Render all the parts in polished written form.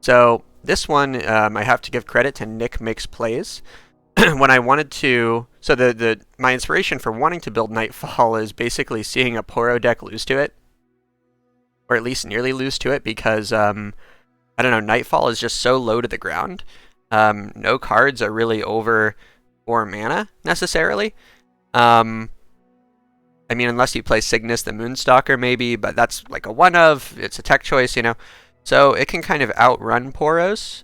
So this one, I have to give credit to Nick Makes Plays. When I wanted to, so my inspiration for wanting to build Nightfall is basically seeing a Poro deck lose to it, or at least nearly lose to it, because I don't know, Nightfall is just so low to the ground. No cards are really over 4 mana necessarily. I mean, unless you play Cygnus the Moonstalker maybe, but that's like a one of. It's a tech choice, you know. So it can kind of outrun Poros,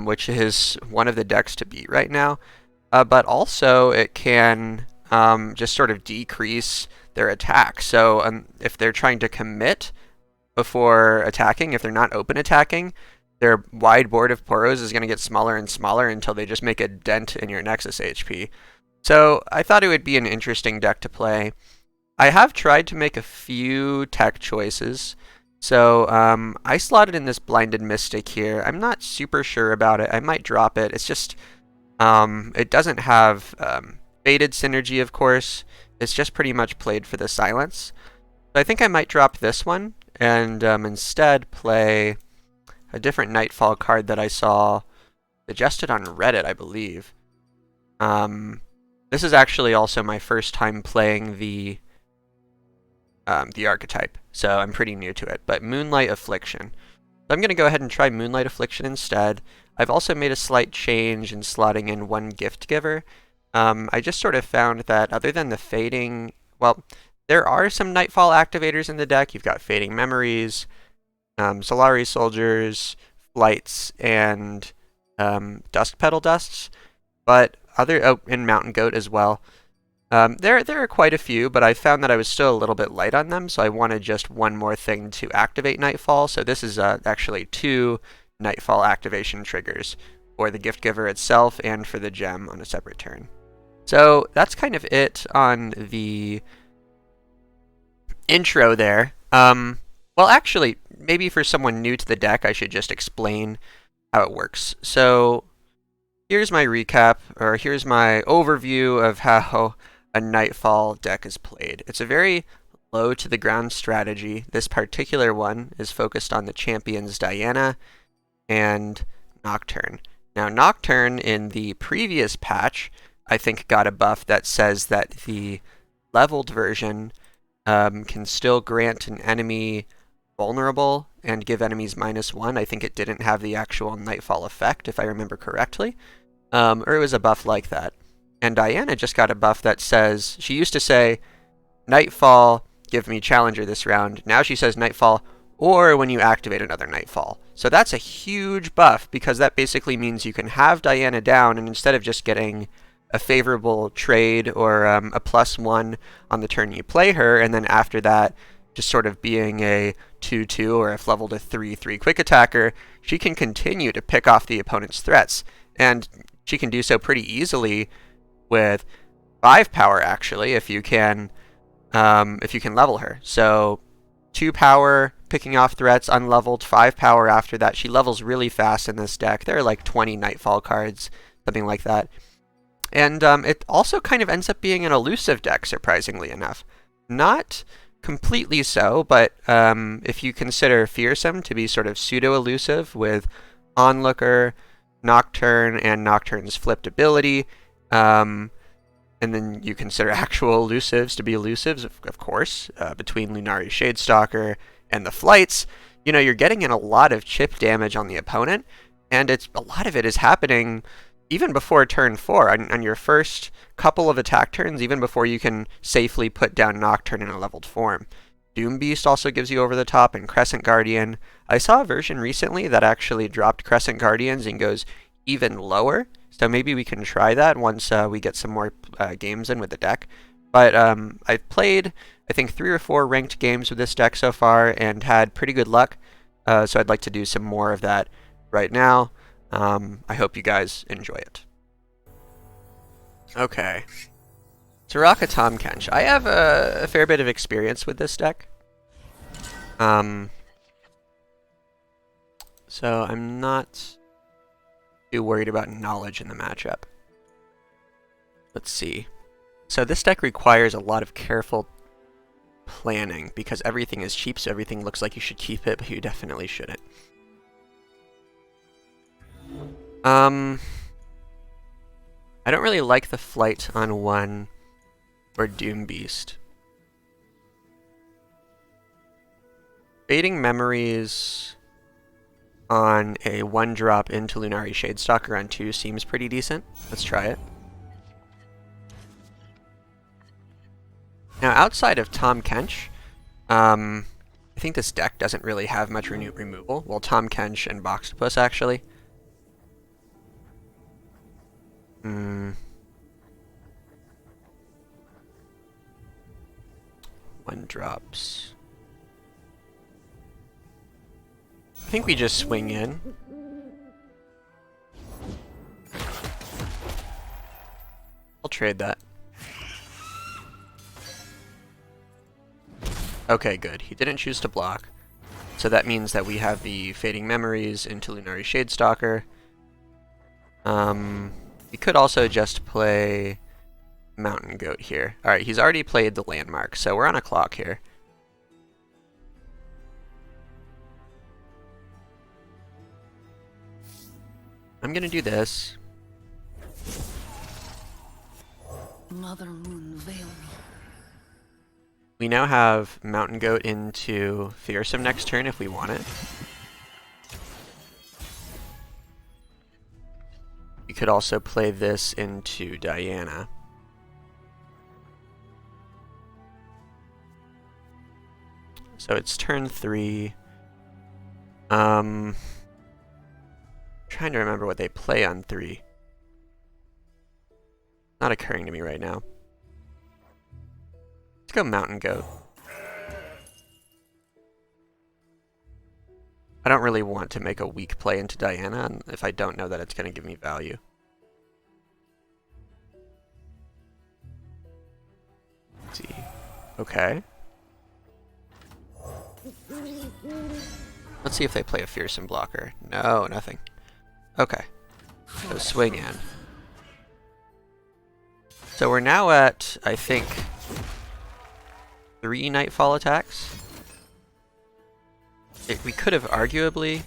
which is one of the decks to beat right now. But also it can just sort of decrease their attack. So if they're trying to commit before attacking, if they're not open attacking, their wide board of Poros is going to get smaller and smaller until they just make a dent in your Nexus HP. So I thought it would be an interesting deck to play. I have tried to make a few tech choices. So I slotted in this Blinded Mystic here. I'm not super sure about it. I might drop it. It's just, it doesn't have Faded synergy, of course. It's just pretty much played for the silence. So I think I might drop this one and instead play a different Nightfall card that I saw suggested on Reddit, I believe. This is actually also my first time playing the archetype, so I'm pretty new to it, but Moonlight Affliction. So I'm going to go ahead and try Moonlight Affliction instead. I've also made a slight change in slotting in one Gift Giver. I just sort of found that other than the fading, well, there are some Nightfall activators in the deck. You've got Fading Memories, Solari Soldiers, Flights, and Dusk Petal Dusts, but and Mountain Goat as well. There are quite a few, but I found that I was still a little bit light on them, so I wanted just one more thing to activate Nightfall. So this is actually 2 Nightfall activation triggers for the Gift Giver itself and for the gem on a separate turn. So that's kind of it on the intro there. Well, actually, maybe for someone new to the deck, I should just explain how it works. So here's my recap, or here's my overview of how a Nightfall deck is played. It's a very low to the ground strategy. This particular one is focused on the champions Diana and Nocturne. Now, Nocturne in the previous patch, I think, got a buff that says that the leveled version can still grant an enemy vulnerable and give enemies -1. I think it didn't have the actual Nightfall effect, if I remember correctly. Or it was a buff like that. And Diana just got a buff that says, she used to say, Nightfall, give me Challenger this round. Now she says Nightfall, or when you activate another Nightfall. So that's a huge buff, because that basically means you can have Diana down, and instead of just getting a favorable trade or a +1 on the turn you play her, and then after that, just sort of being a 2/2 or if leveled a 3/3 quick attacker, she can continue to pick off the opponent's threats. And she can do so pretty easily with 5 power, actually, if you can level her. So 2 power, picking off threats, unleveled, 5 power after that. She levels really fast in this deck. There are like 20 Nightfall cards, something like that. And it also kind of ends up being an elusive deck, surprisingly enough. Not completely so, but if you consider Fearsome to be sort of pseudo-elusive with Onlooker, Nocturne, and Nocturne's flipped ability, and then you consider actual elusives to be elusives, of course, between Lunari Shadestalker and the Flights, you know, you're getting in a lot of chip damage on the opponent, and a lot of it is happening even before turn 4, on your first couple of attack turns, even before you can safely put down Nocturne in a leveled form. Doombeast also gives you over the top, and Crescent Guardian. I saw a version recently that actually dropped Crescent Guardians and goes even lower, so maybe we can try that once we get some more games in with the deck. But I've played, I think, 3 or 4 ranked games with this deck so far and had pretty good luck, so I'd like to do some more of that right now. I hope you guys enjoy it. Okay. Soraka Tahm Kench. I have a fair bit of experience with this deck. So I'm not too worried about knowledge in the matchup. Let's see. So this deck requires a lot of careful planning because everything is cheap, so everything looks like you should keep it, but you definitely shouldn't. I don't really like the Flight on 1 or Doombeast. Fading Memories on a 1-drop into Lunari Shadestalker on 2 seems pretty decent. Let's try it. Now, outside of Tahm Kench, I think this deck doesn't really have much removal. Well, Tahm Kench and Boxtopus, actually. 1-drops. I think we just swing in. I'll trade that. Okay, good. He didn't choose to block. So that means that we have the Fading Memories into Lunari Shadestalker. We could also just play Mountain Goat here. Alright, he's already played the Landmark, so we're on a clock here. I'm gonna do this. Mother Moon, veil me. We now have Mountain Goat into Fearsome next turn if we want it. We could also play this into Diana. So it's turn 3. Trying to remember what they play on 3. Not occurring to me right now. Let's go Mountain Goat. I don't really want to make a weak play into Diana if I don't know that it's going to give me value. Let's see. Okay. Let's see if they play a Fearsome blocker. No, nothing. Okay. So swing in. So we're now at, I think, 3 Nightfall attacks. We could have arguably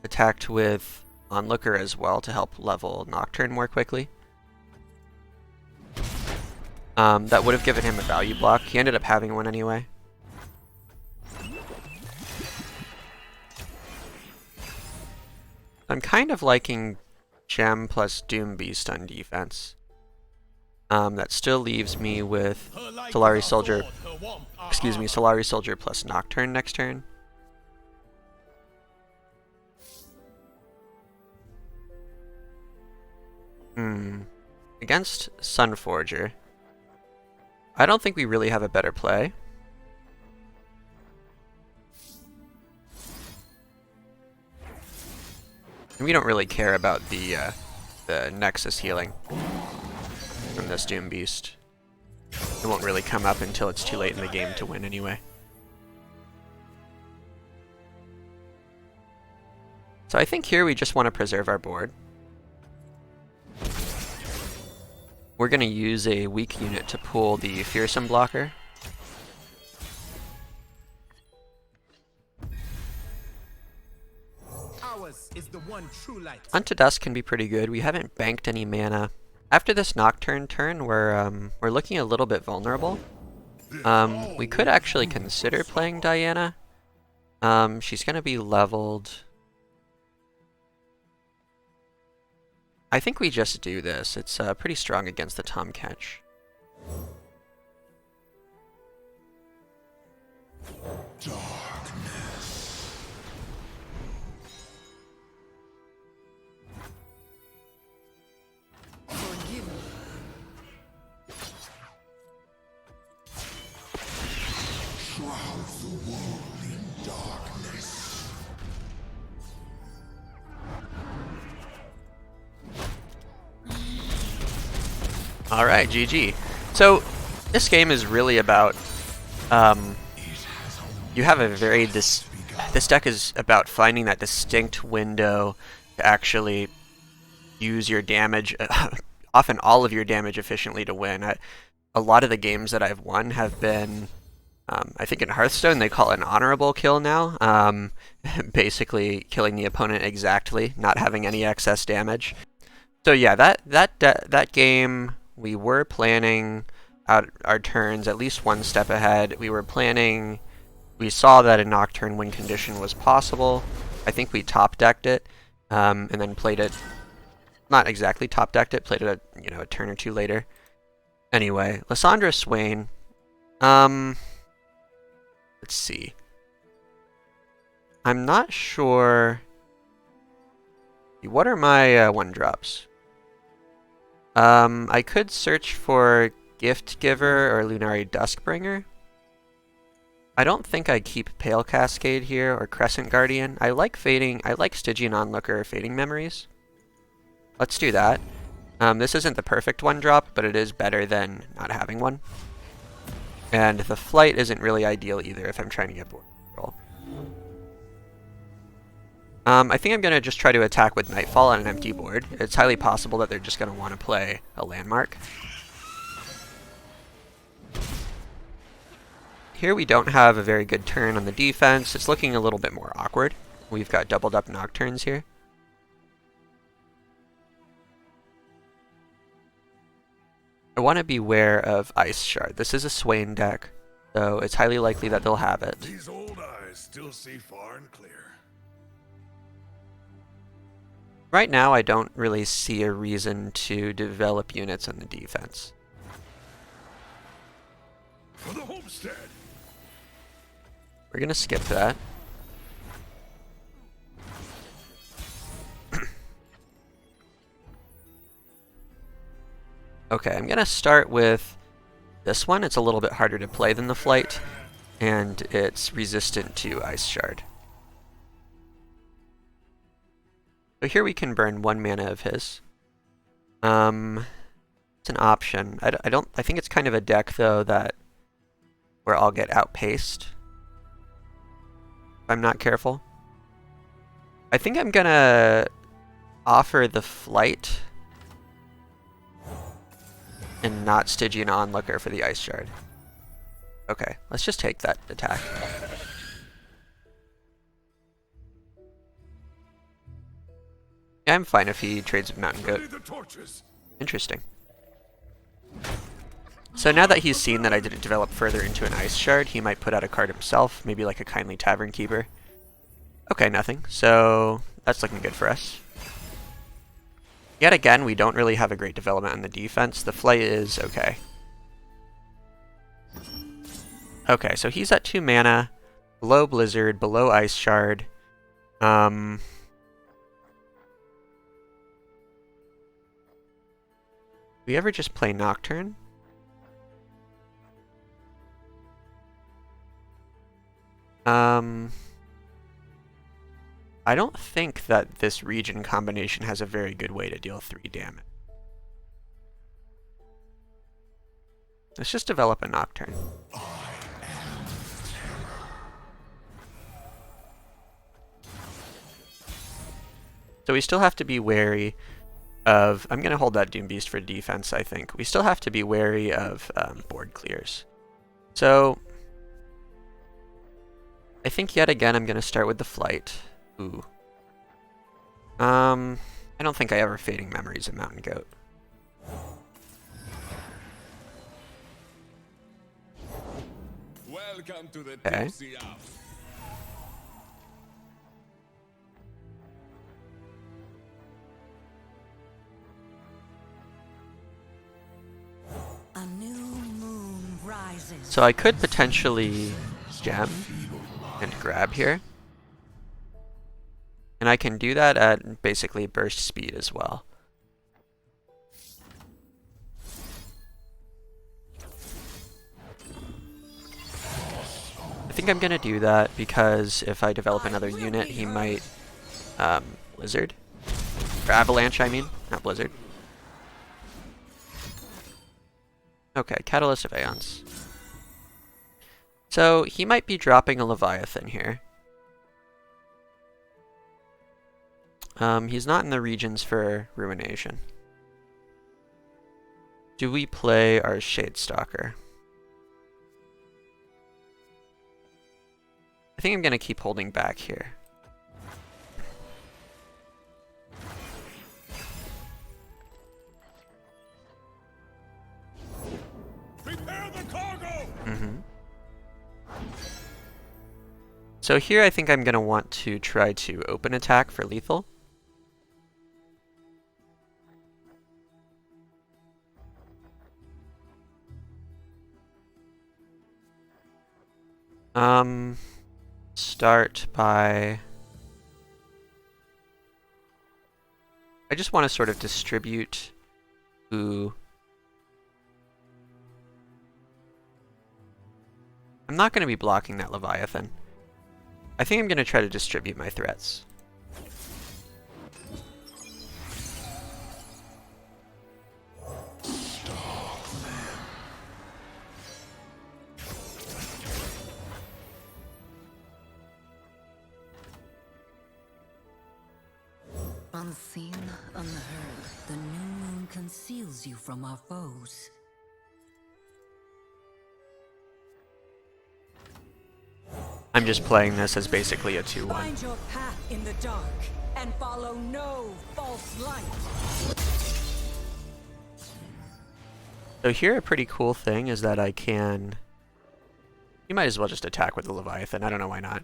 attacked with Onlooker as well to help level Nocturne more quickly. That would have given him a value block. He ended up having one anyway. I'm kind of liking Gem plus Doombeast on defense. That still leaves me with Solari Soldier, Solari Soldier plus Nocturne next turn. Against Sunforger, I don't think we really have a better play. And we don't really care about the Nexus healing from this Doombeast. It won't really come up until it's too late in the game to win anyway. So I think here we just want to preserve our board. We're going to use a weak unit to pull the Fearsome blocker. Is the one true light. Unto Dusk can be pretty good. We haven't banked any mana. After this Nocturne turn, we're looking a little bit vulnerable. We could actually consider playing Diana. She's gonna be leveled. I think we just do this. It's pretty strong against the Tahm Kench. Alright, GG. So, this game is really about, you have a very, this deck is about finding that distinct window to actually use your damage, often all of your damage efficiently to win. A lot of the games that I've won have been I think in Hearthstone they call it an honorable kill now. Basically killing the opponent exactly, not having any excess damage. So yeah, that game we were planning out our turns at least one step ahead. We saw that a Nocturne win condition was possible. I think we top decked it, and then played it. Not exactly top decked it. Played it a turn or two later. Anyway, Lissandra Swain. Let's see. I'm not sure. What are my one drops? I could search for Gift Giver or Lunari Duskbringer. I don't think I keep Pale Cascade here or Crescent Guardian. I like Stygian Onlooker or Fading Memories. Let's do that. This isn't the perfect one drop, but it is better than not having one. And the Flight isn't really ideal either if I'm trying to get board control. I think I'm going to just try to attack with Nightfall on an empty board. It's highly possible that they're just going to want to play a landmark. Here we don't have a very good turn on the defense. It's looking a little bit more awkward. We've got doubled up Nocturnes here. I want to beware of Ice Shard. This is a Swain deck, so it's highly likely that they'll have it. These old eyes still see far and clear. Right now, I don't really see a reason to develop units on the defense. For the homestead. We're going to skip that. Okay, I'm going to start with this one. It's a little bit harder to play than the Flight, and it's resistant to Ice Shard. So here we can burn 1 mana of his. It's an option. I think it's kind of a deck though where I'll get outpaced if I'm not careful. I think I'm gonna offer the Flight and not Stygian Onlooker for the Ice Shard. Okay, let's just take that attack. Yeah, I'm fine if he trades with Mountain Goat. Interesting. So now that he's seen that I didn't develop further into an Ice Shard, he might put out a card himself, maybe like a Kindly Tavern Keeper. Okay, nothing. So that's looking good for us. Yet again, we don't really have a great development on the defense. The Flight is okay. Okay, so he's at 2 mana, below Blizzard, below Ice Shard. We ever just play Nocturne? I don't think that this region combination has a very good way to deal 3 damage. Let's just develop a Nocturne. So we still have to be wary of... I'm going to hold that Doombeast for defense, I think. We still have to be wary of board clears. So I think yet again I'm going to start with the Flight. Ooh. I don't think I ever Fading Memories of Mountain Goat. Welcome to the Okay. A new moon rises. So I could potentially gem and grab here. And I can do that at basically burst speed as well. I think I'm going to do that because if I develop another unit, he might Blizzard. Or Avalanche, I mean, not Blizzard. Okay, Catalyst of Aeons. So he might be dropping a Leviathan here. He's not in the regions for Ruination. Do we play our Shadestalker? think I'm gonna keep holding back here. Prepare the cargo! Mm-hmm. So here I think I'm gonna want to try to open attack for lethal. Start by... I just want to sort of distribute who... I'm not going to be blocking that Leviathan. I think I'm going to try to distribute my threats. Unseen, unheard, the new moon conceals you from our foes. I'm just playing this as basically a 2-1. Find your path in the dark and follow no false light. So here a pretty cool thing is that I can... You might as well just attack with the Leviathan. I don't know why not.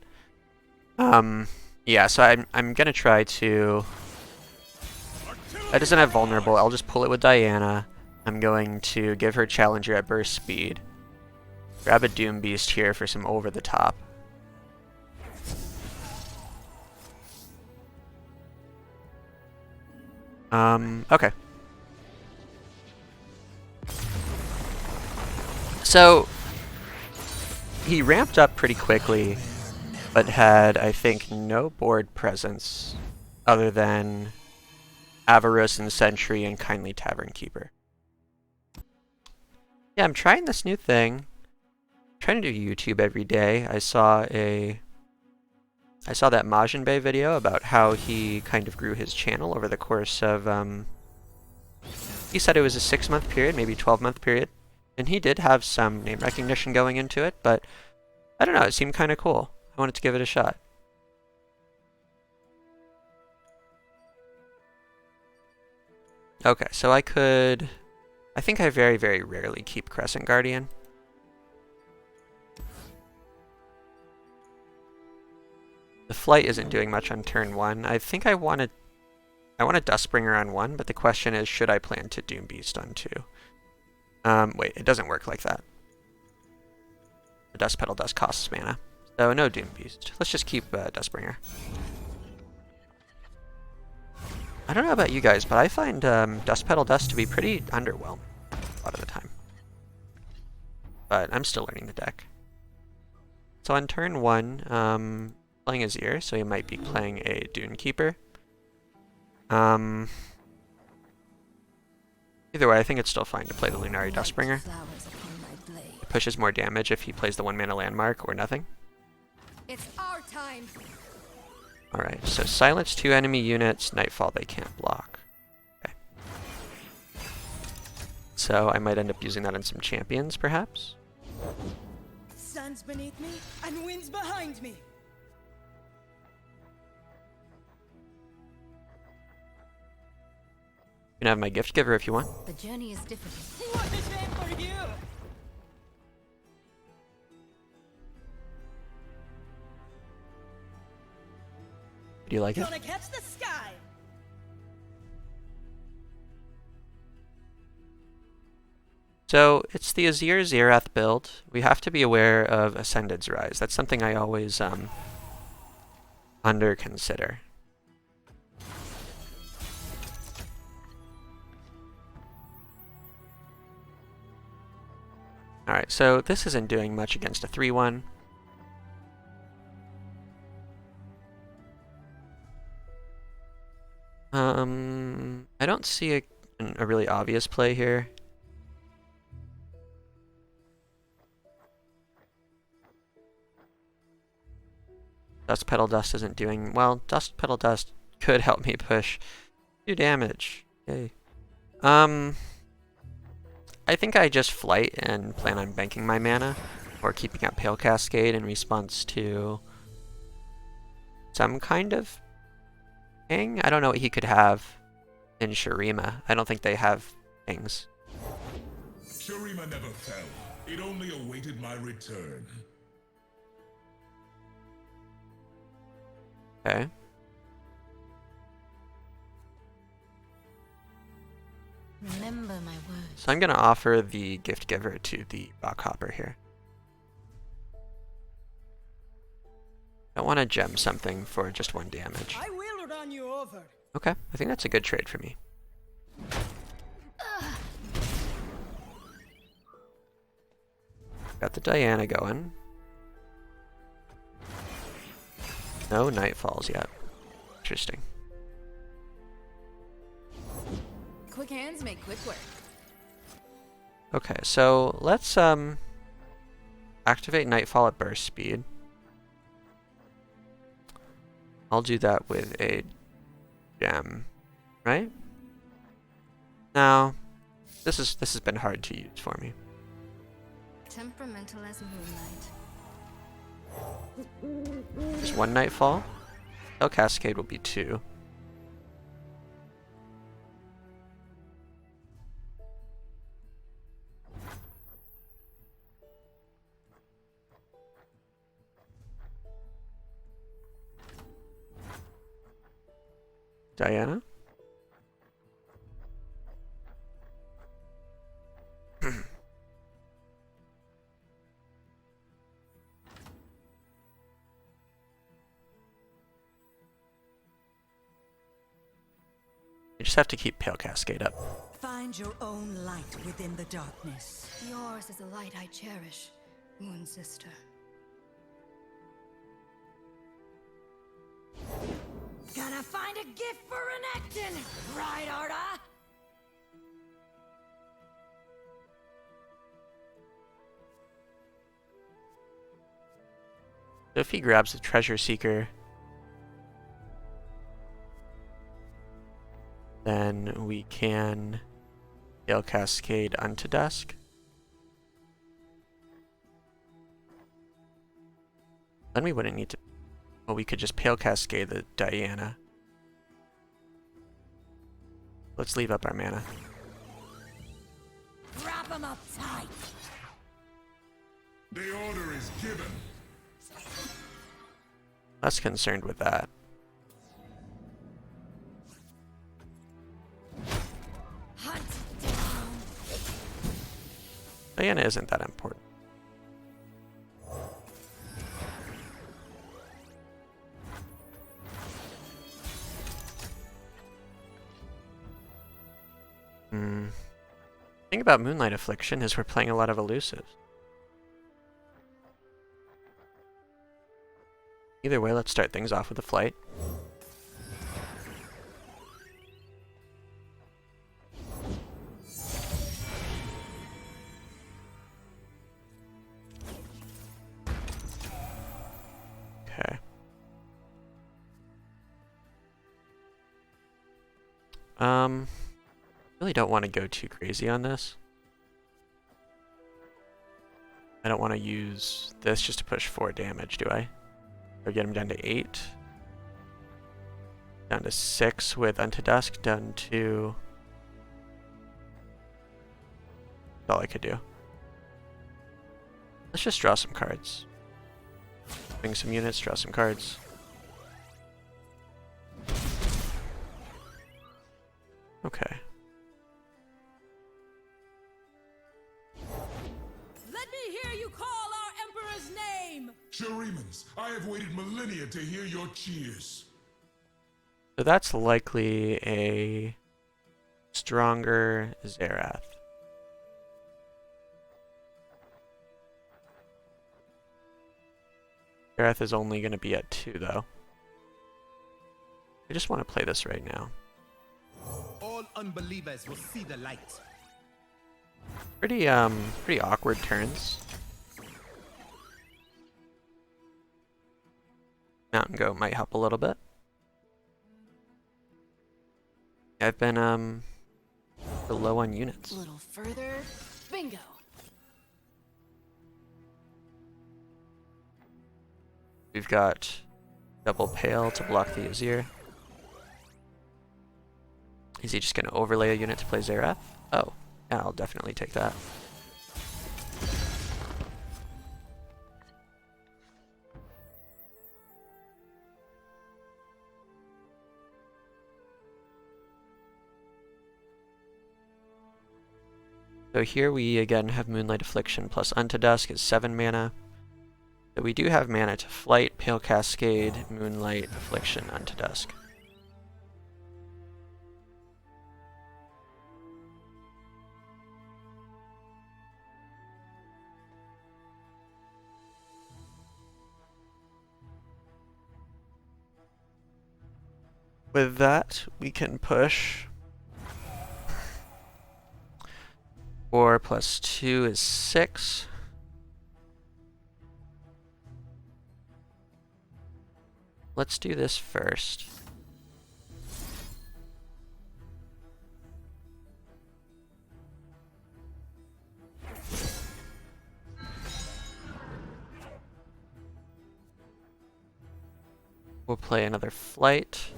Yeah, so I'm gonna try to... That doesn't have vulnerable. I'll just pull it with Diana. I'm going to give her Challenger at burst speed. Grab a Doombeast here for some over the top. Okay. So, he ramped up pretty quickly, but had, I think, no board presence other than Avarice and Sentry and Kindly Tavern Keeper. Yeah, I'm trying this new thing. I'm trying to do YouTube every day. I saw that Majin Bay video about how he kind of grew his channel over the course of, he said it was a 6-month period, maybe 12-month period. And he did have some name recognition going into it, but I don't know, it seemed kind of cool. I wanted to give it a shot. Okay, so I think I very, very rarely keep Crescent Guardian. The Flight isn't doing much on turn 1. I think I want a Dustbringer on 1, but the question is, should I plan to Doombeast on 2? Wait, it doesn't work like that. The Dust Petal Dust costs mana. So no Doombeast. Let's just keep Dustbringer. I don't know about you guys, but I find Dust Petal Dust to be pretty underwhelming a lot of the time. But I'm still learning the deck. So on turn 1, playing Azir, so he might be playing a Dune Keeper. Either way, I think it's still fine to play the Lunari Dustbringer. It pushes more damage if he plays the 1-mana landmark or nothing. It's our time. Alright, so silence 2 enemy units, Nightfall they can't block. Okay. So I might end up using that on some champions, perhaps? Sun's beneath me and winds behind me. You can have my gift giver if you want. The journey is difficult. What is meant for you? Do you like it? Gonna catch the sky. So it's the Azir Xerath build. We have to be aware of Ascended's Rise. That's something I always under consider. Alright, so this isn't doing much against a 3-1. I don't see a really obvious play here. Dust Petal Dust isn't doing well. Dust Petal Dust could help me push 2 damage. Yay. I think I just Flight and plan on banking my mana, or keeping up Pale Cascade in response to some kind of ping. I don't know what he could have in Shurima. I don't think they have pings. Shurima never fell. It only awaited my return. Okay. Remember my words. So I'm going to offer the gift giver to the Rockhopper here. I want to gem something for just 1 damage. I will run you over. Okay, I think that's a good trade for me. Got the Diana going. No Nightfalls yet. Interesting. Quick hands make quick work. Okay, so let's activate Nightfall at burst speed. I'll do that with a gem, right? Now, this has been hard to use for me. Temperamental as moonlight. Just 1 Nightfall. Spell Cascade will be 2. Diana? You just have to keep Pale Cascade up. Find your own light within the darkness. Yours is the light I cherish, Moon Sister. Gonna find a gift for Renekton, right, Arda? So if he grabs the Treasure Seeker, then we can Pale Cascade Unto Dusk. Then we wouldn't need to. Well, we could just Pale Cascade the Diana. Let's leave up our mana. Wrap him up tight. The order is given. Less concerned with that. Hunt down. Diana isn't that important. The thing about Moonlight Affliction is we're playing a lot of elusives. Either way, let's start things off with a flight. Okay. Really don't want to go too crazy on this. I don't want to use this just to push 4 damage, do I? Or get him down to 8. Down to 6 with Unto Dusk, down to... That's all I could do. Let's just draw some cards. Bring some units, draw some cards. Okay. Let me hear you call our Emperor's name. Shurimans, I have waited millennia to hear your cheers. So that's likely a stronger Xerath. Xerath is only going to be at 2 though. I just want to play this right now. All unbelievers will see the light. Pretty awkward turns. Mountain Goat might help a little bit. I've been low on units. A little further. Bingo. We've got Double Pale to block the Azir. Is he just going to overlay a unit to play Xerath? Oh, yeah, I'll definitely take that. So here we again have Moonlight Affliction plus Unto Dusk is 7 mana. So we do have mana to Flight, Pale Cascade, Moonlight Affliction, Unto Dusk. With that, we can push 4 plus 2 is 6. Let's do this first. We'll play another Flight.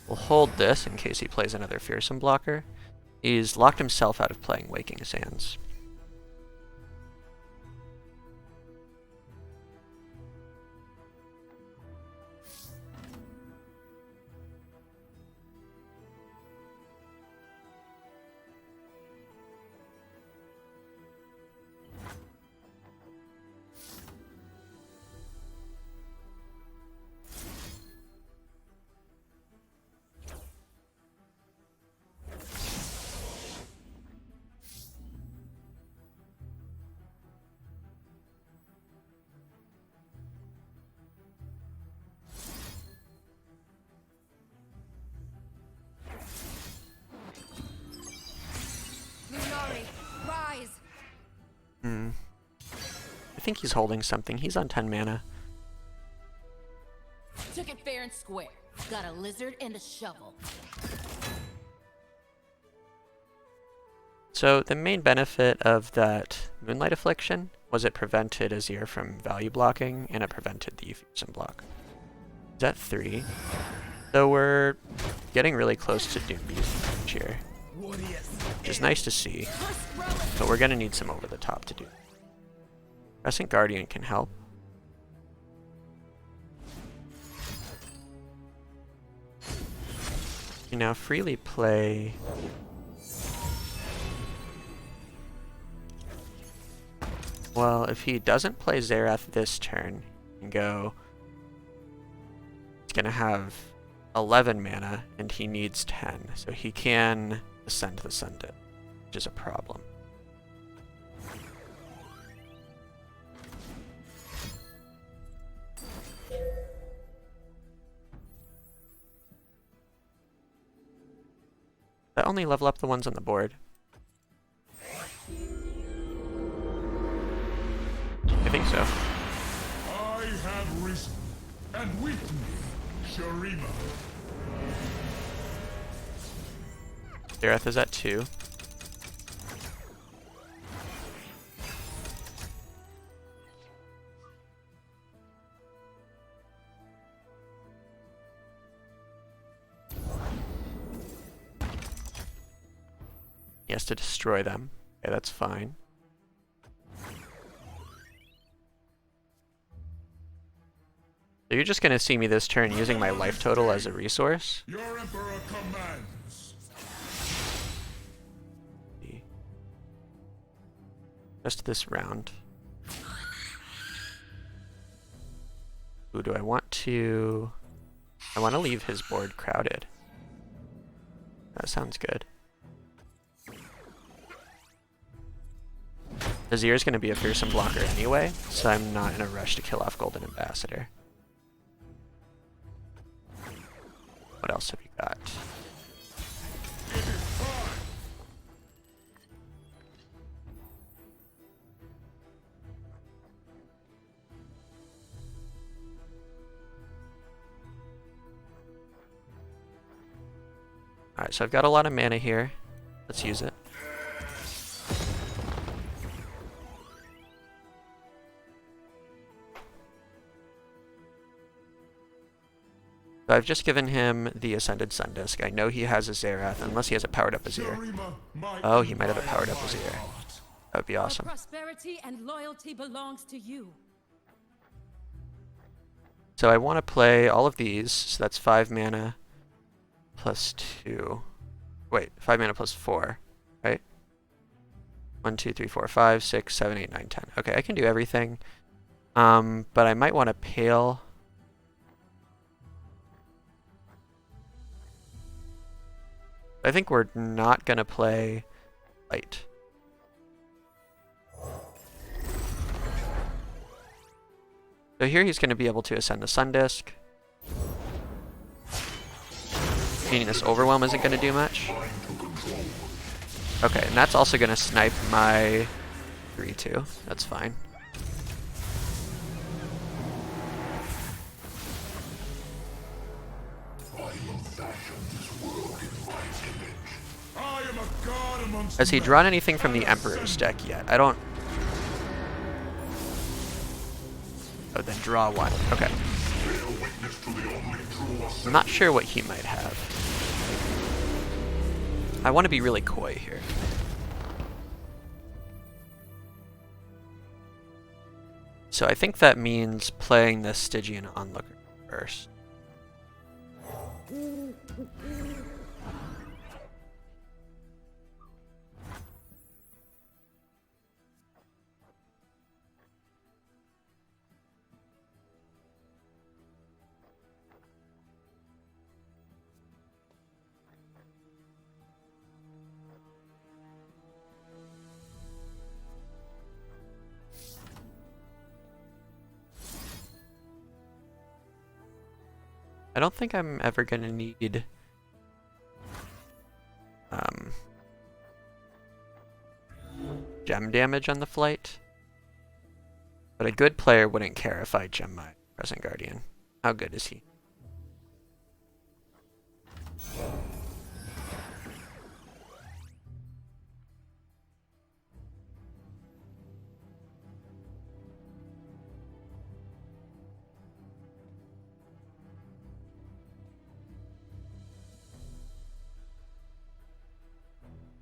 We'll hold this in case he plays another Fearsome blocker. He's locked himself out of playing Waking Sands. Rise! I think he's holding something. He's on 10 mana. Took it fair and square. Got a lizard and a shovel. So the main benefit of that Moonlight Affliction was it prevented Azir from value blocking, and it prevented the Fearsome block. Is that 3? So we're getting really close to Doombeast here, which is nice to see, but we're going to need some over the top to do. Crescent Guardian can help. You now freely play well, if he doesn't play Xerath this turn and go, he's gonna have 11 mana and he needs 10, so he can Ascend the Sundet, which is a problem. That only level up the ones on the board. I think so. I have risen and weakened Shurima. Xerath is at 2. He has to destroy them. Okay, that's fine. So you're just gonna see me this turn using my life total as a resource. Your Emperor commands. Just this round. Who do I want to... I want to leave his board crowded. That sounds good. Azir is going to be a fearsome blocker anyway, so I'm not in a rush to kill off Golden Ambassador. What else have you got? Alright, so I've got a lot of mana here. Let's use it. So I've just given him the Ascended Sun Disk. I know he has a Xerath, unless he has a powered up Azir. Shurima, my Oh, he might have a empire powered up is Azir. heart. That would be awesome. Prosperity and loyalty belongs to you. So I want to play all of these. So that's 5 mana plus 2. Wait, 5 mana plus 4, right? 1, 2, 3, 4, 5, 6, 7, 8, 9, 10. Okay, I can do everything. But I might want to Pale. I think we're not going to play Light. So here he's going to be able to ascend the Sun Disk. Meaning this Overwhelm isn't going to do much. Okay, and that's also going to snipe my 3-2. That's fine. I am a god amongst Has he men. drawn anything from the Emperor's deck yet? I don't... Oh, then draw 1. Okay. I'm not sure what he might have. I want to be really coy here. So I think that means playing the Stygian Onlooker first. I don't think I'm ever going to need gem damage on the flight. But a good player wouldn't care if I gem my Present Guardian. How good is he?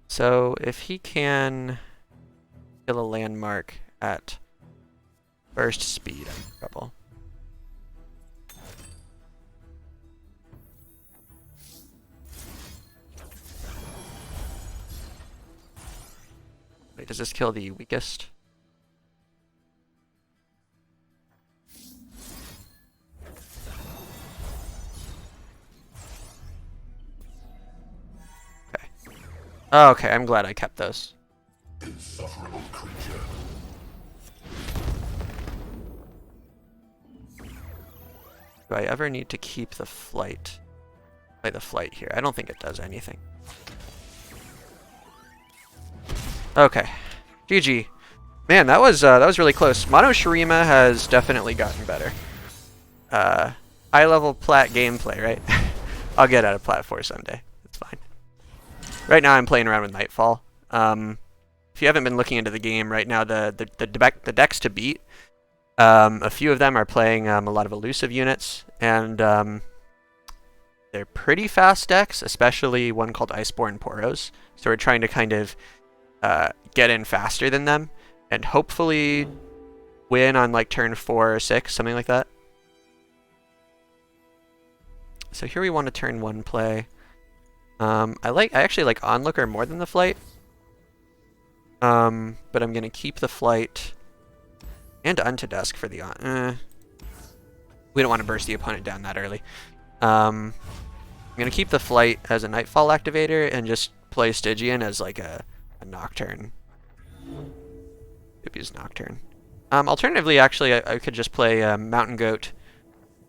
So if he can kill a landmark at burst speed, I'm in trouble. Wait, does this kill the weakest? Okay. Oh, okay, I'm glad I kept those. Insufferable creature. Do I ever need to keep the flight? Play the flight here. I don't think it does anything. Okay. GG. Man, that was really close. Mono Shurima has definitely gotten better. High level plat gameplay, right? I'll get out of plat 4 someday. It's fine. Right now I'm playing around with Nightfall. If you haven't been looking into the game right now, the decks to beat, a few of them are playing a lot of elusive units, and they're pretty fast decks, especially one called Iceborne Poros. So we're trying to kind of get in faster than them, and hopefully win on like turn 4 or 6, something like that. So here we want to turn 1 play. I actually like Onlooker more than the flight. But I'm gonna keep the flight and Untidusk for the we don't want to burst the opponent down that early. I'm gonna keep the flight as a Nightfall activator and just play Stygian as like a Nocturne. Maybe it's Nocturne. Alternatively, actually, I could just play Mountain Goat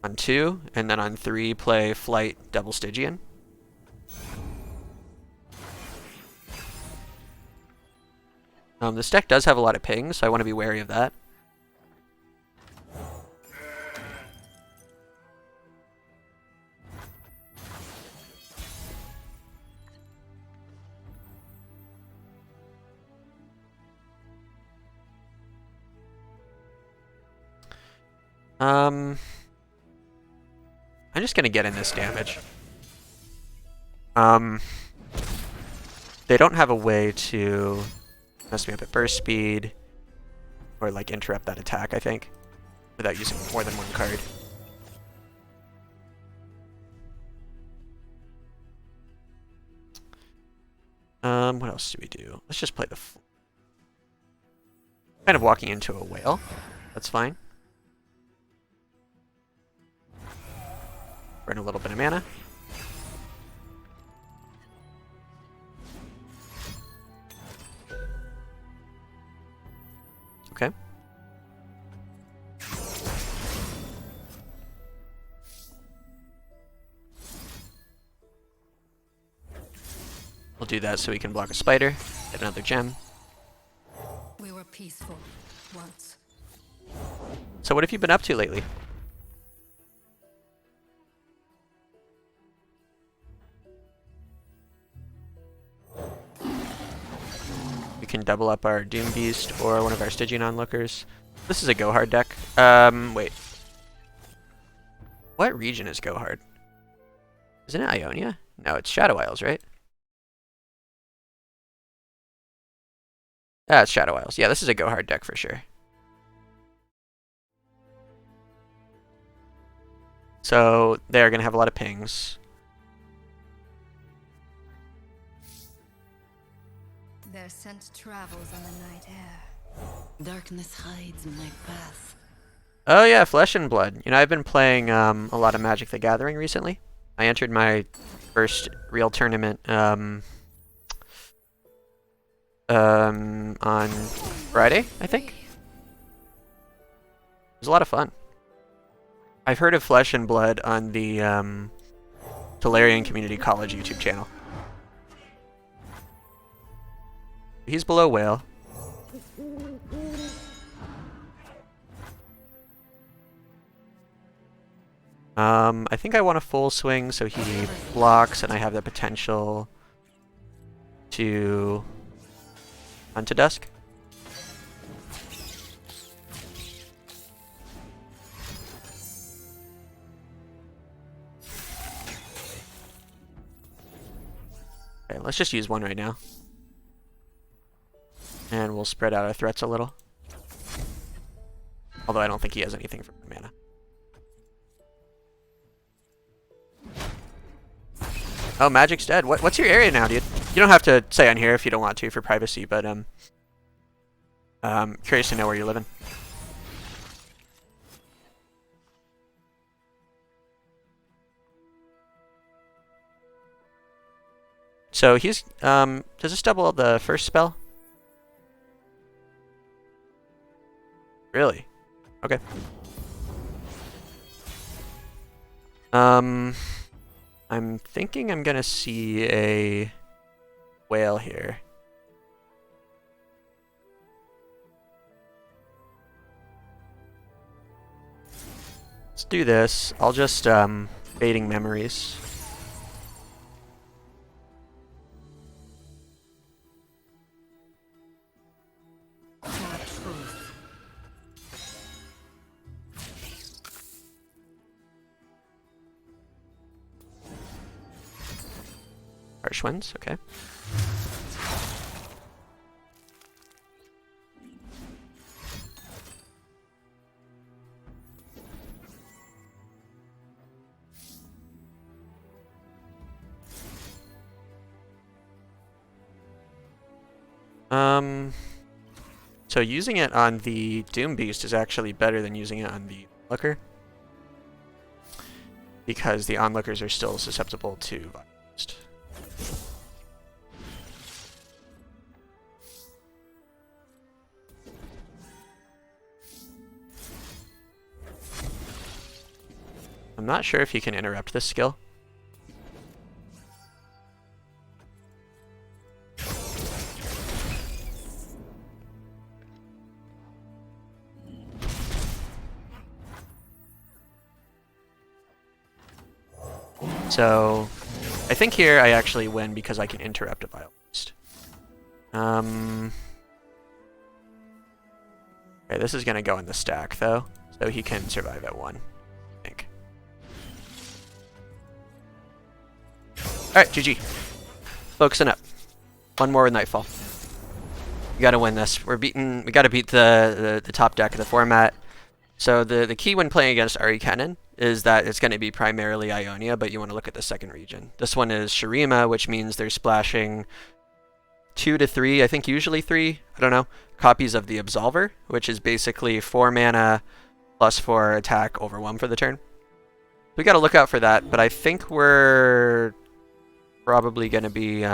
on 2, and then on 3 play Flight double Stygian. This deck does have a lot of pings, so I want to be wary of that. I'm just gonna get in this damage. They don't have a way to mess me up at burst speed or like interrupt that attack, I think, without using more than one card. What else do we do? Let's just play the kind of walking into a whale. That's fine. Burn a little bit of mana. Okay. We'll do that so we can block a spider, get another gem. We were peaceful once. So what have you been up to lately? We can double up our Doombeast or one of our Stygian Onlookers. This is a go hard deck. Wait. What region is go hard? Isn't it Ionia? No, it's Shadow Isles, right? Ah, it's Shadow Isles. Yeah, this is a go hard deck for sure. So they're gonna have a lot of pings. Their scent travels on the night air. Darkness hides my path. Oh yeah, Flesh and Blood. You know, I've been playing a lot of Magic the Gathering recently. I entered my first real tournament on Friday, I think. It was a lot of fun. I've heard of Flesh and Blood on the Tolarian Community College YouTube channel. He's below whale. I think I want a full swing so he blocks and I have the potential to Unto Dusk. Okay, let's just use one right now. And we'll spread out our threats a little. Although I don't think he has anything for mana. Oh, Magic's dead. What's your area now, dude? You don't have to say on here if you don't want to for privacy, but curious to know where you're living. So he's does this double the first spell? Really? Okay. I'm thinking I'm gonna see a whale here. Let's do this. I'll just fading memories. Harsh winds, okay. So using it on the Doombeast is actually better than using it on the Onlooker, because the Onlookers are still susceptible to Virus. I'm not sure if he can interrupt this skill. So, I think here I actually win because I can interrupt a Violist. Okay, this is gonna go in the stack though, so he can survive at 1, I think. Alright, GG. Focusing up. One more with Nightfall. We gotta win this. We gotta beat the top deck of the format. So the key when playing against Ahri Kennen is that it's going to be primarily Ionia, but you want to look at the second region. This one is Shurima, which means they're splashing 2 to 3, I think usually 3, I don't know, copies of the Absolver, which is basically 4 mana plus 4 attack overwhelm for the turn. We got to look out for that, but I think we're probably going to be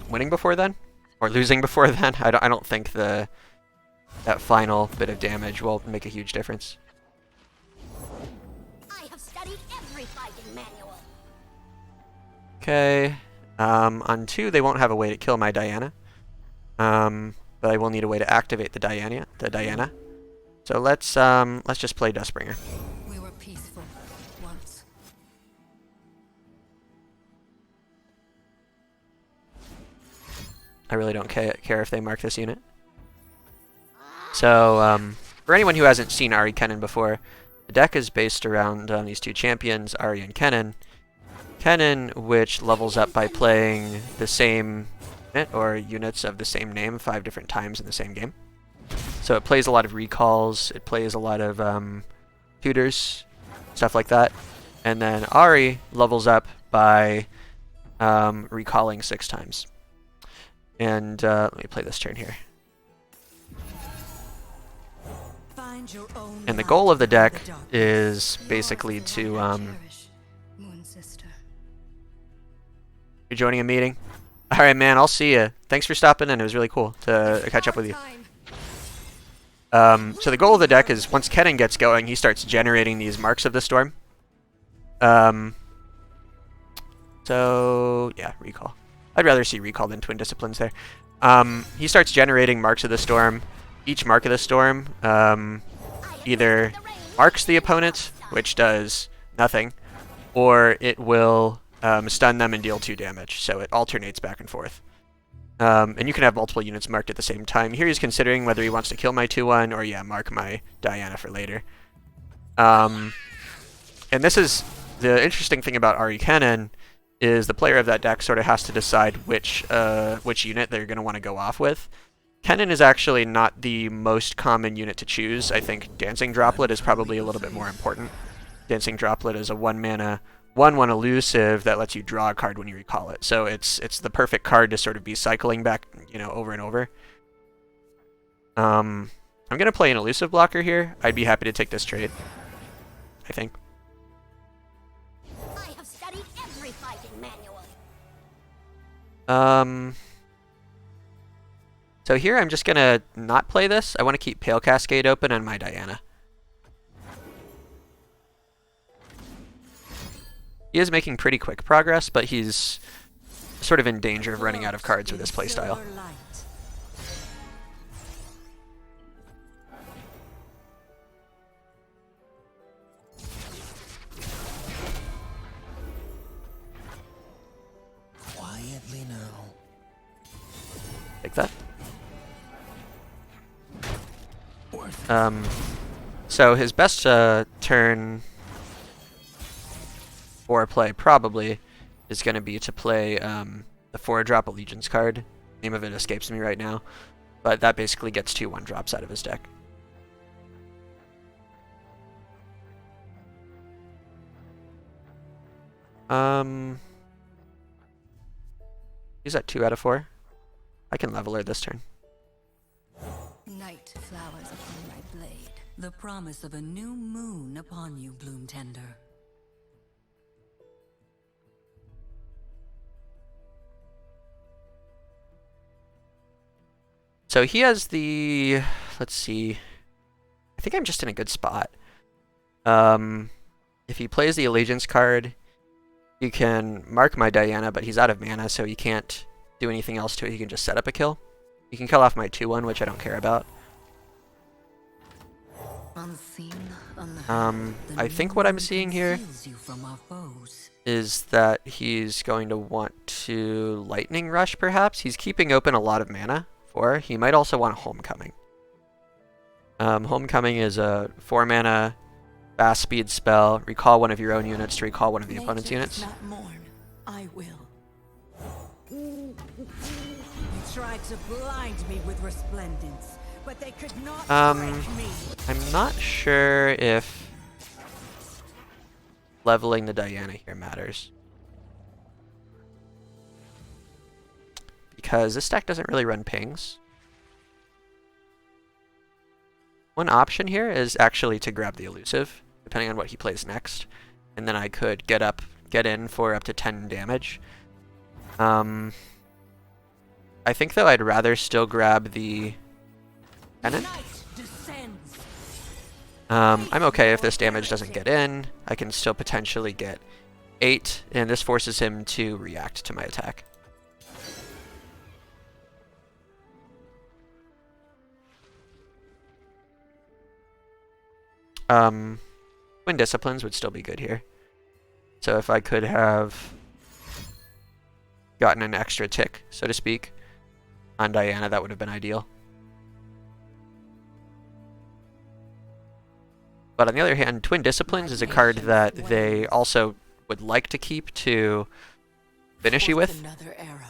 winning before then, or losing before then. I don't think that final bit of damage will make a huge difference. I have studied every fighting manual. Okay, on 2 they won't have a way to kill my Diana, but I will need a way to activate the Diana. So let's just play Dustbringer. We were peaceful once. I really don't care if they mark this unit. So, for anyone who hasn't seen Ahri Kennen before, the deck is based around these two champions, Ahri and Kennen. Kennen, which levels up by playing the same unit or units of the same name 5 different times in the same game. So it plays a lot of recalls, it plays a lot of tutors, stuff like that. And then Ahri levels up by recalling 6 times. And let me play this turn here. And the goal of the deck is basically to you're joining a meeting. All right, man. I'll see you. Thanks for stopping in. It was really cool to catch up with you. So the goal of the deck is once Kennen gets going, he starts generating these marks of the storm. So yeah, recall. I'd rather see recall than twin disciplines there. He starts generating marks of the storm. Each mark of the storm either marks the opponent, which does nothing, or it will stun them and deal 2 damage. So it alternates back and forth. And you can have multiple units marked at the same time. Here he's considering whether he wants to kill my 2/1 or, yeah, mark my Diana for later. And this is the interesting thing about Ahri Kennen is the player of that deck sort of has to decide which unit they're going to want to go off with. Kennen is actually not the most common unit to choose. I think Dancing Droplet is probably a little bit more important. Dancing Droplet is a 1-mana 1/1 elusive that lets you draw a card when you recall it. So it's the perfect card to sort of be cycling back, over and over. I'm going to play an elusive blocker here. I'd be happy to take this trade, I think. I have studied every fighting manual. So here I'm just going to not play this. I want to keep Pale Cascade open on my Diana. He is making pretty quick progress, but he's sort of in danger of running out of cards with this playstyle. Quietly now. Take that. So his best turn for play probably is going to be to play the 4-drop Allegiance card. Name of it escapes me right now, but that basically gets 2 1-drops out of his deck. He's at 2 out of 4. I can level her this turn. Night flowers upon my blade. The promise of a new moon upon you, bloom tender. So he has the, let's see, I think I'm just in a good spot. If he plays the Allegiance card, you can mark my Diana, but he's out of mana, so you can't do anything else to it. He can just set up a kill. You can kill off my 2/1, which I don't care about. Unseen, unheard, I think what I'm seeing here is that he's going to want to Lightning Rush, perhaps. He's keeping open a lot of mana. Or he might also want Homecoming. Homecoming is a 4 mana fast speed spell. Recall one of your own units to recall one of the opponent's units. Not mourn. I will. They tried to blind me with resplendence, but they could not break me. I'm not sure if leveling the Diana here matters. Because this deck doesn't really run pings. One option here is actually to grab the elusive, depending on what he plays next. And then I could get in for up to 10 damage. I think though I'd rather still grab the Kennen. I'm okay if this damage doesn't get in. I can still potentially get 8, and this forces him to react to my attack. Wind Disciplines would still be good here. So if I could have gotten an extra tick, so to speak, on Diana, that would have been ideal. But on the other hand, Twin Disciplines is a card that they also would like to keep to finish you with.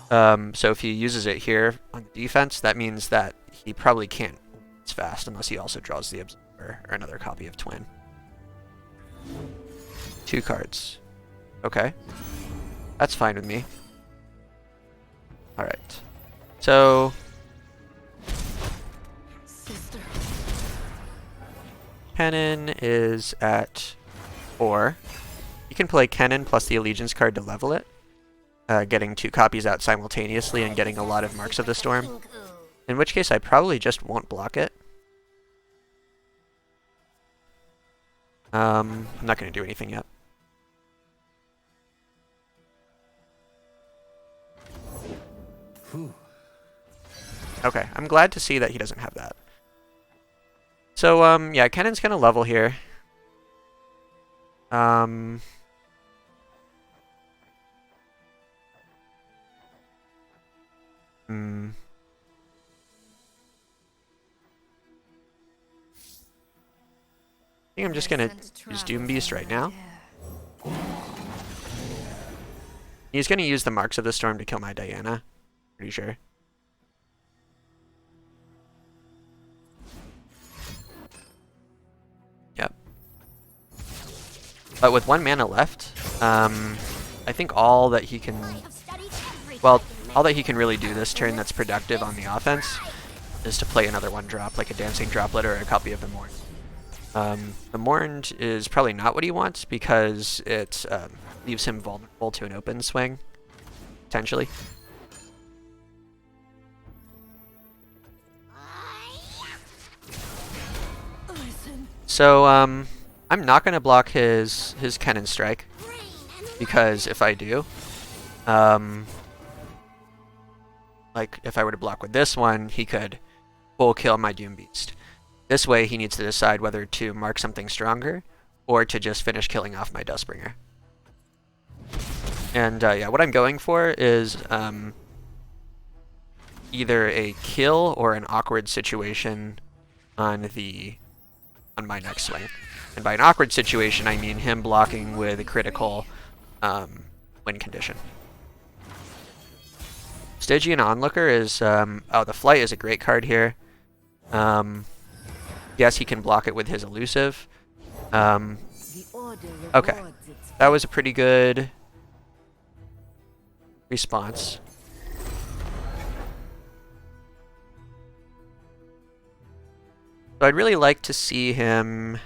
So if he uses it here on defense, that means that he probably can't as fast unless he also draws the Observer or another copy of Twin. 2 cards. Okay. That's fine with me. Alright. So Kennen is at 4. You can play Kennen plus the Allegiance card to level it, getting 2 copies out simultaneously and getting a lot of Marks of the Storm. In which case I probably just won't block it. I'm not going to do anything yet. Okay, I'm glad to see that he doesn't have that. So, yeah, Kennen's gonna level here. I think I'm just gonna use Doombeast right now. He's gonna use the Marks of the Storm to kill my Diana. Pretty sure. Yep. But with 1 mana left, I think all that he can... Well, all that he can really do this turn that's productive on the offense is to play another 1-drop, like a Dancing Droplet or a copy of the Mourn. The Mourned is probably not what he wants because it leaves him vulnerable to an open swing, potentially. So, I'm not going to block his Kennen Strike, because if I do, like, if I were to block with this one, he could full kill my Doombeast. This way, he needs to decide whether to mark something stronger, or to just finish killing off my Dustbringer. And, yeah, what I'm going for is, either a kill or an awkward situation on my next swing. And by an awkward situation, I mean him blocking with a critical win condition. Stygian Onlooker is... oh, the Flight is a great card here. Yes, he can block it with his elusive. Okay. That was a pretty good response. So I'd really like to see him...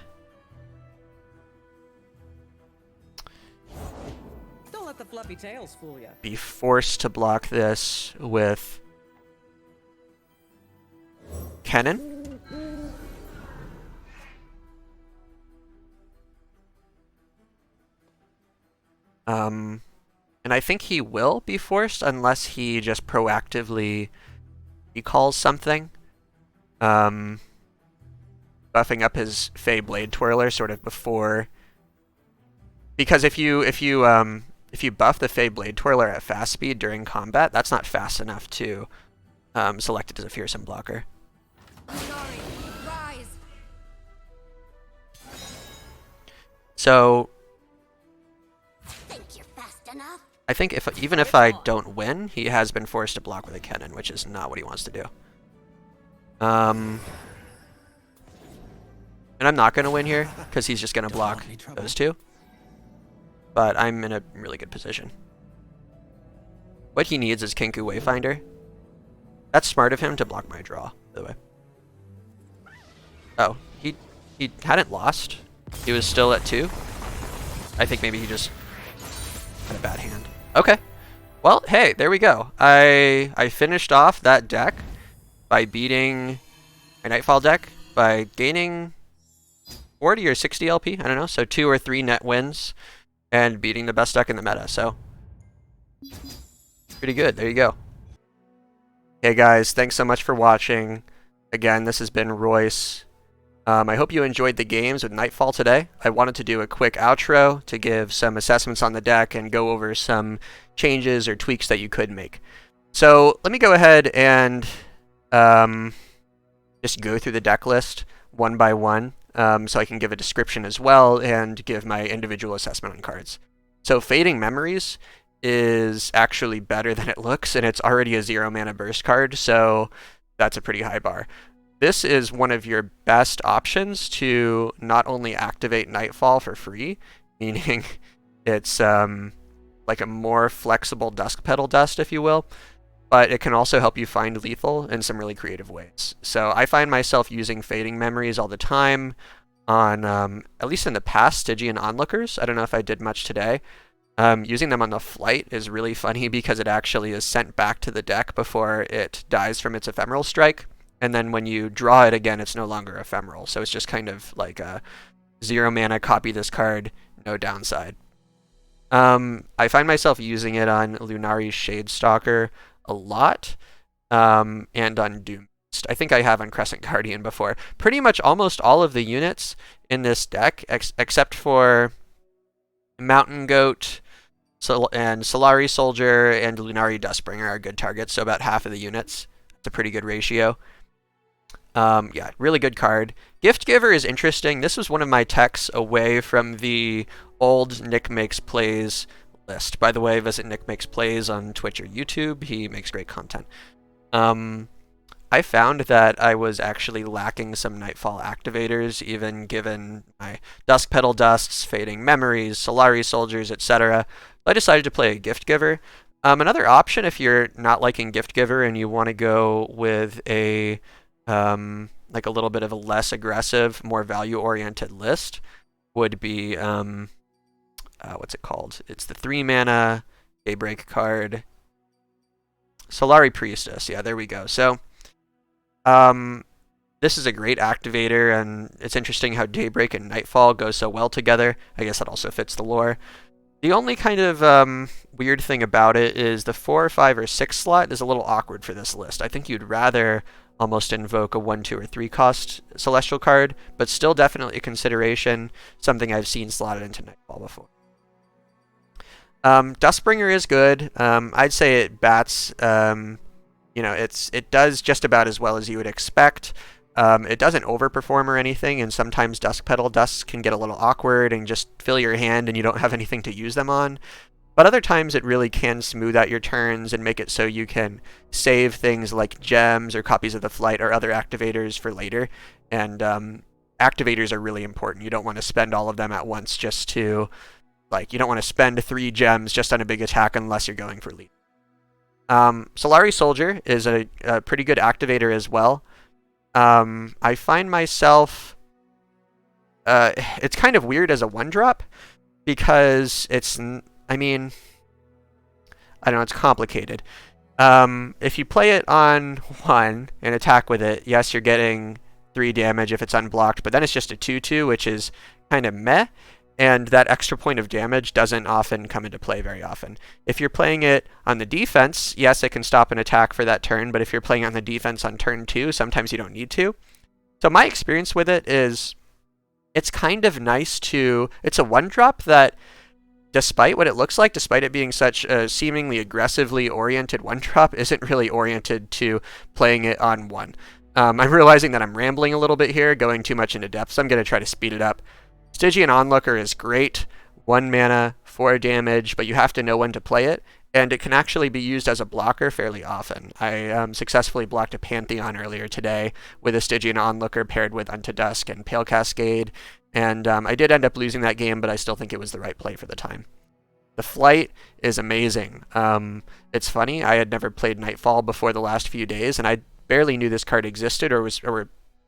Don't let the fluffy tails fool you. Be forced to block this with Kennen. And I think he will be forced unless he just proactively recalls something. Buffing up his Fey Blade Twirler sort of before, because if you buff the Fey Blade Twirler at fast speed during combat, that's not fast enough to select it as a fearsome blocker. Sorry. Rise. So Think you're fast enough? I think even if I don't win, he has been forced to block with a Kennen, which is not what he wants to do. And I'm not going to win here, because he's just going to block those two. But I'm in a really good position. What he needs is Kinku Wayfinder. That's smart of him to block my draw, by the way. Oh, he hadn't lost. He was still at 2. I think maybe he just had a bad hand. Okay. Well, hey, there we go. I finished off that deck by beating my Nightfall deck by gaining 40 or 60 LP. I don't know. So 2 or 3 net wins and beating the best deck in the meta. So pretty good. There you go. Hey guys, thanks so much for watching. Again, this has been Royce. I hope you enjoyed the games with Nightfall today. I wanted to do a quick outro to give some assessments on the deck and go over some changes or tweaks that you could make. So let me go ahead and just go through the deck list one by one so I can give a description as well and give my individual assessment on cards. So Fading Memories is actually better than it looks, and it's already a 0 mana burst card, so that's a pretty high bar. This is one of your best options to not only activate Nightfall for free, meaning it's like a more flexible Dusk Petal Dust, if you will, but it can also help you find lethal in some really creative ways. So I find myself using Fading Memories all the time on, at least in the past, Stygian Onlookers. I don't know if I did much today. Using them on the flight is really funny because it actually is sent back to the deck before it dies from its Ephemeral Strike. And then when you draw it again, it's no longer ephemeral. So it's just kind of like a 0 mana, copy this card, no downside. I find myself using it on Lunari Shadestalker a lot, and on Doombeast. I think I have on Crescent Guardian before. Pretty much almost all of the units in this deck, except for Mountain Goat and Solari Soldier and Lunari Dustbringer are good targets, so about half of the units. It's a pretty good ratio. Yeah, really good card. Gift Giver is interesting. This was one of my techs away from the old Nick Makes Plays list. By the way, visit Nick Makes Plays on Twitch or YouTube. He makes great content. I found that I was actually lacking some Nightfall activators, even given my Dusk Petal Dusts, Fading Memories, Solari Soldiers, etc. I decided to play a Gift Giver. Another option, if you're not liking Gift Giver and you want to go with a like a little bit of a less aggressive, more value-oriented list, would be what's it called? It's the 3 mana Daybreak card, Solari Priestess. Yeah, there we go. So this is a great activator, and it's interesting how Daybreak and Nightfall go so well together. I guess that also fits the lore. The only kind of weird thing about it is the 4, 5, or 6 slot is a little awkward for this list. I think you'd rather almost invoke a 1, 2, or 3 cost Celestial card, but still definitely a consideration, something I've seen slotted into Nightfall before. Dustbringer is good. I'd say it bats, you know, it does just about as well as you would expect. It doesn't overperform or anything, and sometimes Dusk Petal Dusts can get a little awkward and just fill your hand and you don't have anything to use them on. But other times it really can smooth out your turns and make it so you can save things like gems or copies of the flight or other activators for later. And activators are really important. You don't want to spend all of them at once just to, like, you don't want to spend 3 gems just on a big attack unless you're going for lead. Solari Soldier is a pretty good activator as well. I find myself, it's kind of weird as a 1-drop because it's, I mean, I don't know, it's complicated. If you play it on 1 and attack with it, yes, you're getting 3 damage if it's unblocked, but then it's just a 2/2, which is kind of meh, and that extra point of damage doesn't often come into play very often. If you're playing it on the defense, yes, it can stop an attack for that turn, but if you're playing on the defense on turn 2, sometimes you don't need to. So my experience with it is it's kind of nice to, it's a 1-drop that, despite what it looks like, despite it being such a seemingly aggressively oriented 1-drop, isn't really oriented to playing it on 1. I'm realizing that I'm rambling a little bit here, going too much into depth, so I'm going to try to speed it up. Stygian Onlooker is great. 1 mana, 4 damage, but you have to know when to play it, and it can actually be used as a blocker fairly often. I successfully blocked a Pantheon earlier today with a Stygian Onlooker paired with Unto Dusk and Pale Cascade, and I did end up losing that game, but I still think it was the right play for the time. The flight is amazing. It's funny, I had never played Nightfall before the last few days, and I barely knew this card existed or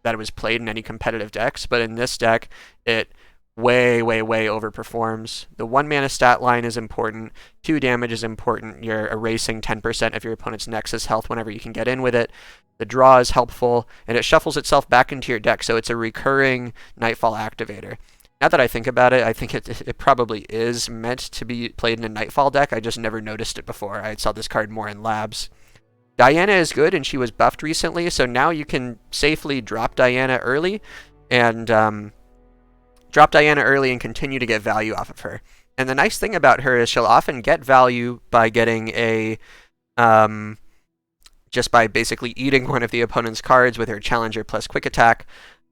that it was played in any competitive decks, but in this deck, it way overperforms. The 1 mana stat line is important, 2 damage is important, you're erasing 10% of your opponent's Nexus health whenever you can get in with it. The draw is helpful, and it shuffles itself back into your deck, so it's a recurring Nightfall activator. Now that I think about it, I think it probably is meant to be played in a Nightfall deck. I just never noticed it before. I saw this card more in labs. Diana is good, and she was buffed recently, so now you can safely drop Diana early and continue to get value off of her. And the nice thing about her is she'll often get value by getting just by basically eating one of the opponent's cards with her Challenger plus Quick Attack.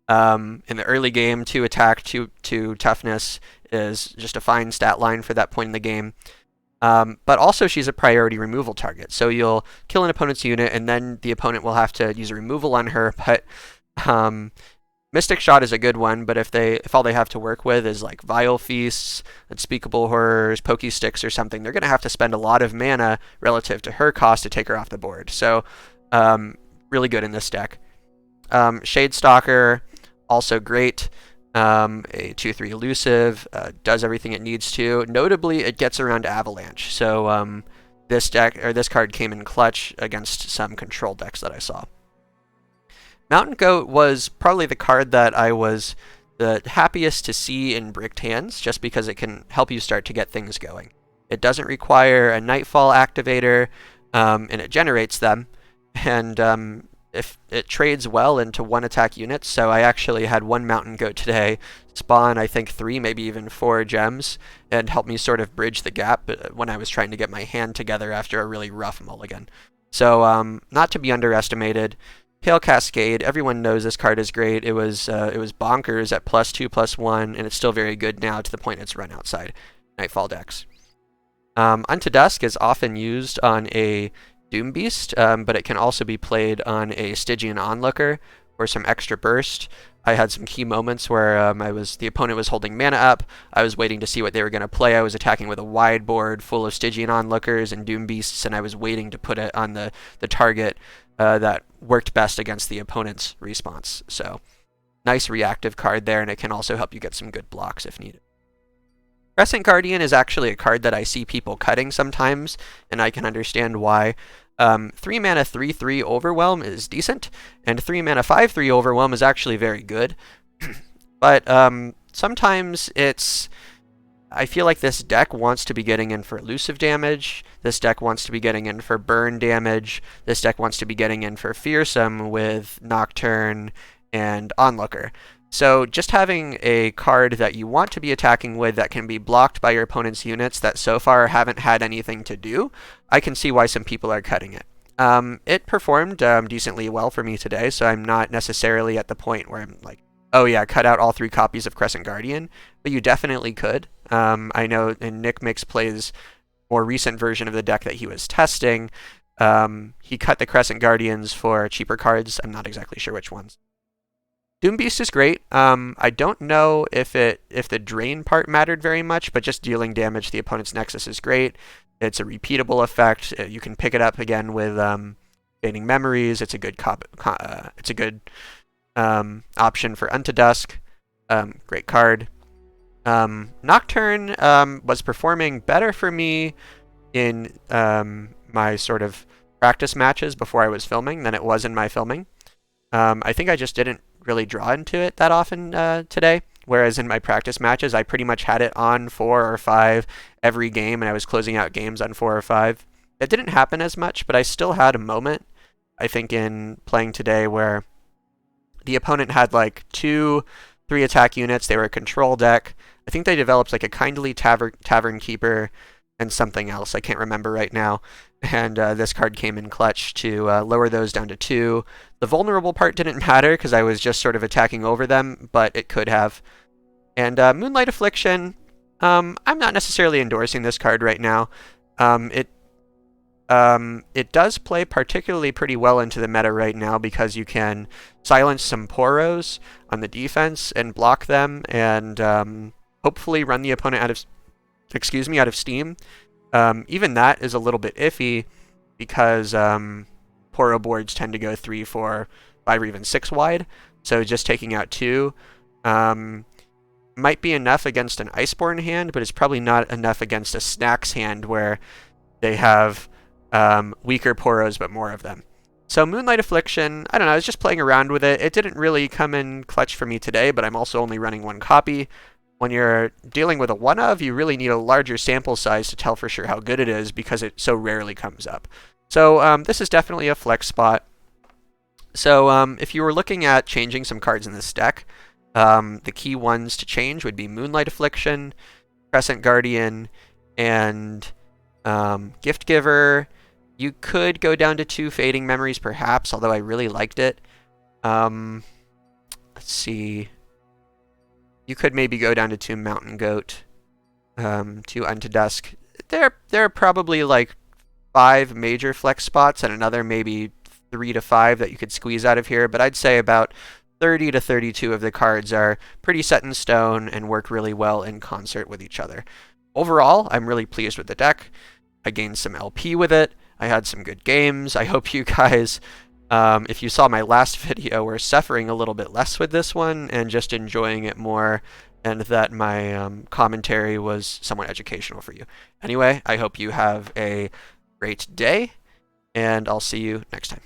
In the early game, 2 attack, 2 toughness is just a fine stat line for that point in the game. But also she's a priority removal target. So you'll kill an opponent's unit, and then the opponent will have to use a removal on her. But Mystic Shot is a good one, but if all they have to work with is like Vile Feasts, Unspeakable Horrors, Pokey Sticks or something, they're going to have to spend a lot of mana relative to her cost to take her off the board. So really good in this deck. Shadestalker, also great. A 2/3 elusive, does everything it needs to. Notably, it gets around Avalanche. So this card came in clutch against some control decks that I saw. Mountain Goat was probably the card that I was the happiest to see in bricked hands, just because it can help you start to get things going. It doesn't require a Nightfall activator, and it generates them. And if it trades well into 1 attack units, so I actually had 1 Mountain Goat today spawn, I think 3, maybe even 4 gems, and help me sort of bridge the gap when I was trying to get my hand together after a really rough mulligan. So not to be underestimated. Pale Cascade, everyone knows this card is great. It was bonkers at +2/+1, and it's still very good now to the point it's run outside Nightfall decks. Unto Dusk is often used on a Doombeast, but it can also be played on a Stygian Onlooker for some extra burst. I had some key moments where the opponent was holding mana up. I was waiting to see what they were going to play. I was attacking with a wide board full of Stygian Onlookers and Doombeasts, and I was waiting to put it on the target that worked best against the opponent's response. So nice reactive card there, and it can also help you get some good blocks if needed. Crescent Guardian is actually a card that I see people cutting sometimes, and I can understand why. 3 mana 3/3 Overwhelm is decent, and 3 mana 5/3 Overwhelm is actually very good. But sometimes I feel like this deck wants to be getting in for elusive damage, this deck wants to be getting in for burn damage, this deck wants to be getting in for fearsome with Nocturne and Onlooker. So just having a card that you want to be attacking with that can be blocked by your opponent's units that so far haven't had anything to do, I can see why some people are cutting it. It performed decently well for me today, so I'm not necessarily at the point where I'm like, oh yeah, cut out all 3 copies of Crescent Guardian, but you definitely could. I know in Nick Mix plays more recent version of the deck that he was testing, he cut the Crescent Guardians for cheaper cards. I'm not exactly sure which ones. Doombeast is great. I don't know if the drain part mattered very much, but just dealing damage to the opponent's Nexus is great. It's a repeatable effect. You can pick it up again with gaining memories. It's a good option for Unto Dusk. Great card. Nocturne was performing better for me in my sort of practice matches before I was filming than it was in my filming. I think I just didn't really draw into it that often today, whereas in my practice matches I pretty much had it on 4 or 5 every game, and I was closing out games on 4 or 5. That didn't happen as much, but I still had a moment, I think, in playing today where the opponent had like 2 3 attack units. They were a control deck. I think they developed like a Kindly Tavern Keeper and something else. I can't remember right now. And this card came in clutch to lower those down to 2. The vulnerable part didn't matter because I was just sort of attacking over them, but it could have. And Moonlight Affliction, I'm not necessarily endorsing this card right now. It does play particularly pretty well into the meta right now because you can silence some Poros on the defense and block them, and hopefully run the opponent out of steam. Even that is a little bit iffy because Poro boards tend to go 3, 4, 5, or even 6 wide. So just taking out 2 might be enough against an Iceborne hand, but it's probably not enough against a Snacks hand where they have weaker Poros but more of them. So Moonlight Affliction, I don't know, I was just playing around with it. It didn't really come in clutch for me today, but I'm also only running 1 copy. When you're dealing with a 1-of, you really need a larger sample size to tell for sure how good it is because it so rarely comes up. So this is definitely a flex spot. So if you were looking at changing some cards in this deck, the key ones to change would be Moonlight Affliction, Crescent Guardian, and Gift Giver. You could go down to 2 Fading Memories perhaps, although I really liked it. Let's see. You could maybe go down to 2 Mountain Goat, 2 Unto Dusk. There are probably like 5 major flex spots and another maybe 3 to 5 that you could squeeze out of here, but I'd say about 30 to 32 of the cards are pretty set in stone and work really well in concert with each other. Overall, I'm really pleased with the deck. I gained some LP with it. I had some good games. I hope you guys, if you saw my last video, were suffering a little bit less with this one and just enjoying it more, and that my commentary was somewhat educational for you. Anyway, I hope you have a great day, and I'll see you next time.